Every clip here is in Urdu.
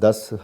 10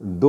2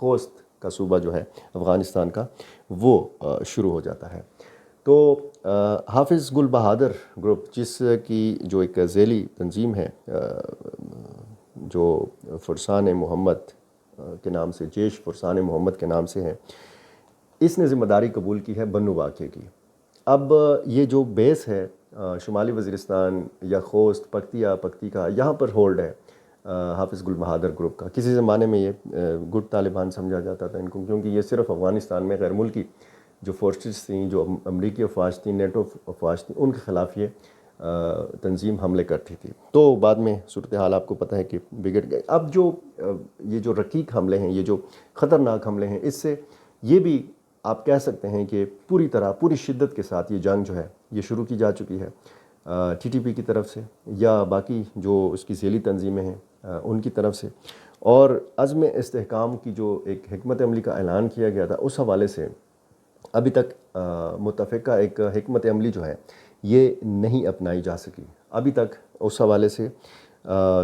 خوست کا صوبہ جو ہے افغانستان کا وہ شروع ہو جاتا ہے۔ تو حافظ گل بہادر گروپ، جس کی جو ایک ذیلی تنظیم ہے جو فرسان محمد کے نام سے، جیش فرسان محمد کے نام سے ہے، اس نے ذمہ داری قبول کی ہے بنو واقعے کی۔ اب یہ جو بیس ہے شمالی وزیرستان یا خوست، پکتیکا، یہاں پر ہولڈ ہے حافظ گل بہادر گروپ کا۔ کسی زمانے میں یہ گٹ طالبان سمجھا جاتا تھا ان کو، کیونکہ یہ صرف افغانستان میں غیر ملکی جو فورسز تھیں، جو امریکی افواج تھیں، نیٹو افواج تھیں، ان کے خلاف یہ تنظیم حملے کرتی تھی۔ تو بعد میں صورتحال آپ کو پتہ ہے کہ بگڑ گئی۔ اب جو یہ جو رقیق حملے ہیں، یہ جو خطرناک حملے ہیں، اس سے یہ بھی آپ کہہ سکتے ہیں کہ پوری شدت کے ساتھ یہ جنگ جو ہے یہ شروع کی جا چکی ہے ٹی ٹی پی کی طرف سے یا باقی جو اس کی ذیلی تنظیمیں ہیں ان کی طرف سے، اور عزم استحکام کی جو ایک حکمت عملی کا اعلان کیا گیا تھا، اس حوالے سے ابھی تک متفقہ ایک حکمت عملی جو ہے یہ نہیں اپنائی جا سکی۔ ابھی تک اس حوالے سے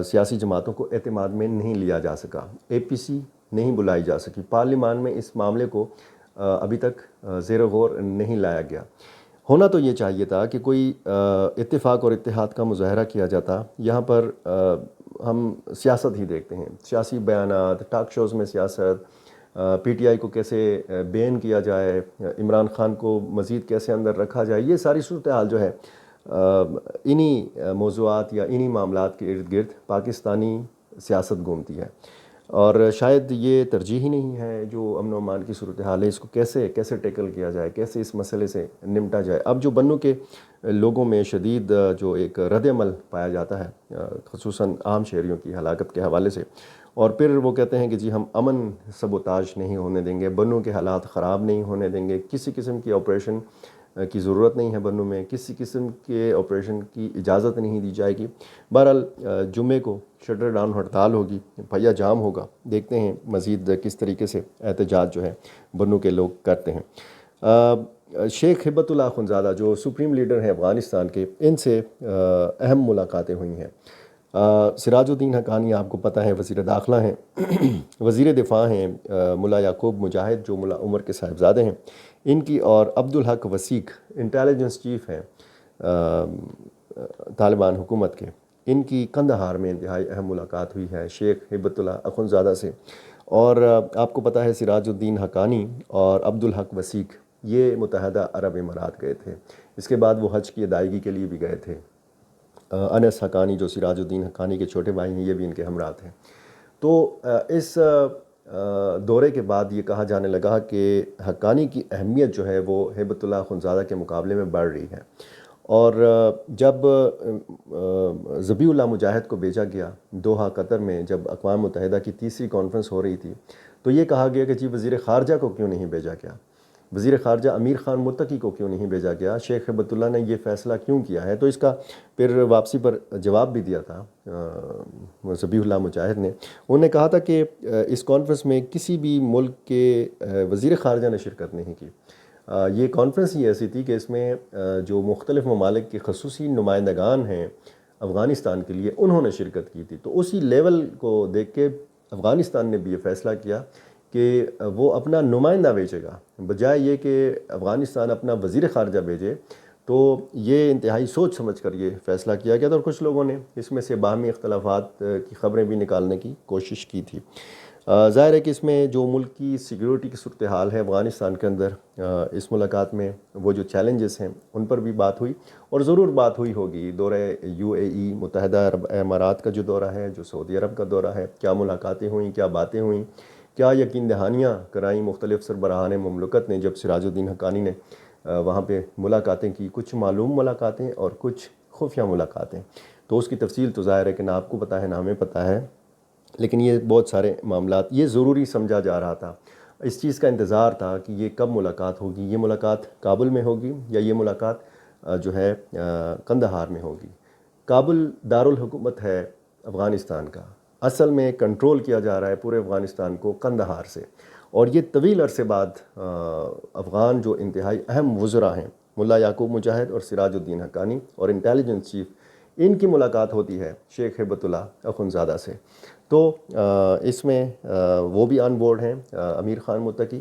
سیاسی جماعتوں کو اعتماد میں نہیں لیا جا سکا، اے پی سی نہیں بلائی جا سکی، پارلیمان میں اس معاملے کو ابھی تک زیر غور نہیں لایا گیا۔ ہونا تو یہ چاہیے تھا کہ کوئی اتفاق اور اتحاد کا مظاہرہ کیا جاتا۔ یہاں پر ہم سیاست ہی دیکھتے ہیں، سیاسی بیانات، ٹاک شوز میں سیاست، پی ٹی آئی کو کیسے بین کیا جائے، عمران خان کو مزید کیسے اندر رکھا جائے، یہ ساری صورتحال جو ہے انہی موضوعات یا انہی معاملات کے ارد گرد پاکستانی سیاست گھومتی ہے، اور شاید یہ ترجیح ہی نہیں ہے جو امن و امان کی صورتحال ہے، اس کو کیسے ٹیکل کیا جائے، کیسے اس مسئلے سے نمٹا جائے۔ اب جو بنو کے لوگوں میں شدید جو ایک رد عمل پایا جاتا ہے خصوصاً عام شہریوں کی ہلاکت کے حوالے سے، اور پھر وہ کہتے ہیں کہ جی ہم امن سبوتاژ نہیں ہونے دیں گے، بنو کے حالات خراب نہیں ہونے دیں گے، کسی قسم کی آپریشن کی ضرورت نہیں ہے بنو میں، کسی قسم کے آپریشن کی اجازت نہیں دی جائے گی۔ بہرحال جمعے کو شٹر ڈاؤن ہڑتال ہوگی، پہیا جام ہوگا، دیکھتے ہیں مزید کس طریقے سے احتجاج جو ہے بنو کے لوگ کرتے ہیں۔ شیخ ہبت اللہ اخنزادہ جو سپریم لیڈر ہیں افغانستان کے، ان سے اہم ملاقاتیں ہوئی ہیں۔ سراج الدین حقانی آپ کو پتہ ہے وزیر داخلہ ہیں، وزیر دفاع ہیں ملا یعقوب مجاہد جو ملا عمر کے صاحبزادے ہیں، ان کی، اور عبدالحق وثیق انٹیلیجنس چیف ہیں طالبان حکومت کے، ان کی قندھار میں انتہائی اہم ملاقات ہوئی ہے شیخ ہبت اللہ اخنزادہ سے۔ اور آپ کو پتہ ہے سراج الدین حقانی اور عبدالحق وثیق یہ متحدہ عرب امارات گئے تھے، اس کے بعد وہ حج کی ادائیگی کے لیے بھی گئے تھے۔ انس حقانی جو سراج الدین حقانی کے چھوٹے بھائی ہیں، یہ بھی ان کے ہمراہ تھے۔ تو اس دورے کے بعد یہ کہا جانے لگا کہ حقانی کی اہمیت جو ہے وہ ہبت اللہ اخنزادہ کے مقابلے میں بڑھ رہی ہے، اور جب ذبیح اللہ مجاہد کو بھیجا گیا دوحہ قطر میں، جب اقوام متحدہ کی تیسری کانفرنس ہو رہی تھی، تو یہ کہا گیا کہ جی وزیر خارجہ کو کیوں نہیں بھیجا گیا، وزیر خارجہ امیر خان متقی کو کیوں نہیں بھیجا گیا، شیخ ہبت اللہ نے یہ فیصلہ کیوں کیا ہے؟ تو اس کا پھر واپسی پر جواب بھی دیا تھا ذبیح اللہ مجاہد نے۔ انہوں نے کہا تھا کہ اس کانفرنس میں کسی بھی ملک کے وزیر خارجہ نے شرکت نہیں کی، یہ کانفرنس ہی ایسی تھی کہ اس میں جو مختلف ممالک کے خصوصی نمائندگان ہیں افغانستان کے لیے، انہوں نے شرکت کی تھی۔ تو اسی لیول کو دیکھ کے افغانستان نے بھی یہ فیصلہ کیا کہ وہ اپنا نمائندہ بھیجے گا، بجائے یہ کہ افغانستان اپنا وزیر خارجہ بھیجے۔ تو یہ انتہائی سوچ سمجھ کر یہ فیصلہ کیا گیا تھا، اور کچھ لوگوں نے اس میں سے باہمی اختلافات کی خبریں بھی نکالنے کی کوشش کی تھی۔ ظاہر ہے کہ اس میں جو ملک کی سیکیورٹی کی صورتحال ہے افغانستان کے اندر، اس ملاقات میں وہ جو چیلنجز ہیں ان پر بھی بات ہوئی، اور ضرور بات ہوئی ہوگی۔ دورہ یو اے ای متحدہ عرب امارات کا جو دورہ ہے، جو سعودی عرب کا دورہ ہے، کیا ملاقاتیں ہوئیں، کیا باتیں ہوئیں، کیا یقین دہانیاں کرائیں مختلف سربراہان مملکت نے جب سراج الدین حقانی نے وہاں پہ ملاقاتیں کی، کچھ معلوم ملاقاتیں اور کچھ خفیہ ملاقاتیں۔ تو اس کی تفصیل تو ظاہر ہے کہ نہ آپ کو پتہ ہے نہ ہمیں پتہ ہے، لیکن یہ بہت سارے معاملات یہ ضروری سمجھا جا رہا تھا، اس چیز کا انتظار تھا کہ یہ کب ملاقات ہوگی، یہ ملاقات کابل میں ہوگی یا یہ ملاقات جو ہے قندھار میں ہوگی۔ کابل دارالحکومت ہے افغانستان کا، اصل میں کنٹرول کیا جا رہا ہے پورے افغانستان کو قندھار سے، اور یہ طویل عرصے بعد افغان جو انتہائی اہم وزراء ہیں ملا یعقوب مجاہد اور سراج الدین حقانی اور انٹیلیجنس چیف، ان کی ملاقات ہوتی ہے شیخ ہبت اللہ اخنزادہ سے۔ تو اس میں وہ بھی آن بورڈ ہیں، امیر خان متقی۔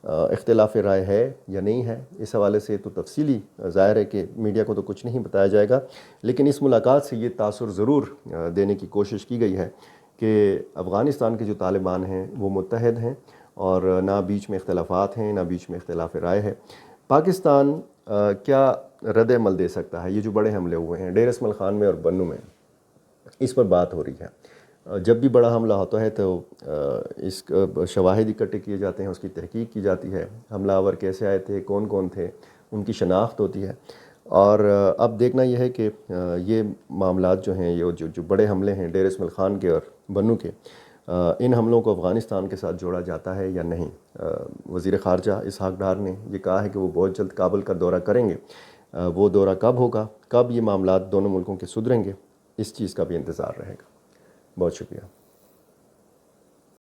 اختلاف رائے ہے یا نہیں ہے، اس حوالے سے تو تفصیلی ظاہر ہے کہ میڈیا کو تو کچھ نہیں بتایا جائے گا، لیکن اس ملاقات سے یہ تاثر ضرور دینے کی کوشش کی گئی ہے کہ افغانستان کے جو طالبان ہیں وہ متحد ہیں، اور نہ بیچ میں اختلافات ہیں، نہ بیچ میں اختلاف رائے ہے۔ پاکستان کیا رد عمل دے سکتا ہے؟ یہ جو بڑے حملے ہوئے ہیں ڈیر اسماعیل خان میں اور بنو میں، اس پر بات ہو رہی ہے۔ جب بھی بڑا حملہ ہوتا ہے تو اس شواہد اکٹھے کیے جاتے ہیں، اس کی تحقیق کی جاتی ہے، حملہ آور کیسے آئے تھے، کون کون تھے، ان کی شناخت ہوتی ہے۔ اور اب دیکھنا یہ ہے کہ یہ معاملات جو ہیں، یہ جو بڑے حملے ہیں ڈیر اسماعیل خان کے اور بنو کے، ان حملوں کو افغانستان کے ساتھ جوڑا جاتا ہے یا نہیں۔ وزیر خارجہ اسحاق ڈار نے یہ کہا ہے کہ وہ بہت جلد کابل کا دورہ کریں گے۔ وہ دورہ کب ہوگا، کب یہ معاملات دونوں ملکوں کے سدھریں گے، اس چیز کا بھی انتظار رہے گا۔ بہت شکریہ۔